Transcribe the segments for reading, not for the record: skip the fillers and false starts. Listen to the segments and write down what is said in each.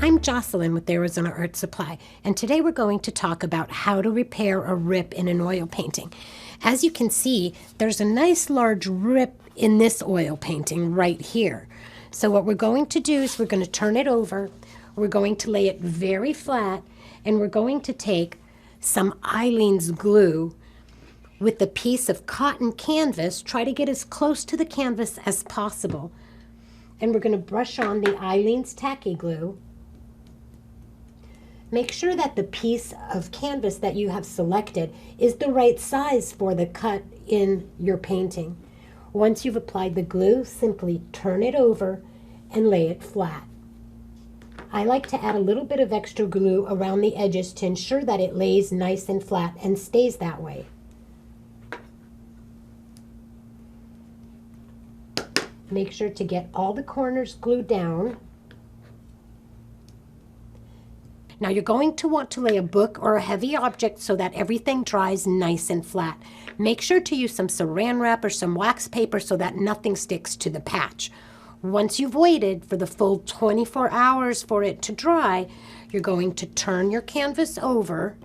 I'm Jocelyn with Arizona Art Supply, and today we're going to talk about how to repair a rip in an oil painting. As you can see, there's a nice large rip in this oil painting right here. So what we're going to do is we're going to turn it over, we're going to lay it very flat, and we're going to take some ilenes glue with a piece of cotton canvas, try to get as close to the canvas as possible. And we're going to brush on the ilenes tacky glue. Make sure that the piece of canvas that you have selected is the right size for the cut in your painting. Once you've applied the glue, simply turn it over and lay it flat. I like to add a little bit of extra glue around the edges to ensure that it lays nice and flat and stays that way. Make sure to get all the corners glued down. Now you're going to want to lay a book or a heavy object so that everything dries nice and flat. Make sure to use some saran wrap or some wax paper so that nothing sticks to the patch. Once you've waited for the full 24 hours for it to dry, you're going to turn your canvas over,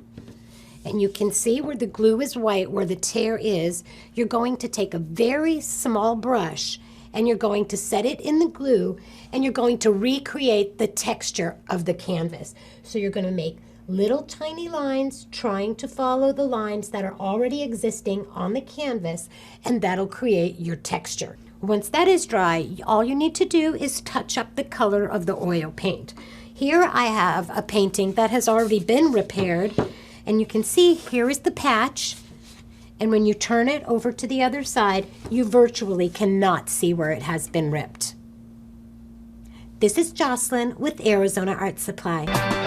and you can see where the glue is white, where the tear is. You're going to take a very small brush and you're going to set it in the glue, and you're going to recreate the texture of the canvas. So you're going to make little tiny lines trying to follow the lines that are already existing on the canvas, and that'll create your texture. Once that is dry, all you need to do is touch up the color of the oil paint. Here I have a painting that has already been repaired, and you can see here is the patch. And when you turn it over to the other side, you virtually cannot see where it has been ripped. This is Jocelyn with Arizona Art Supply.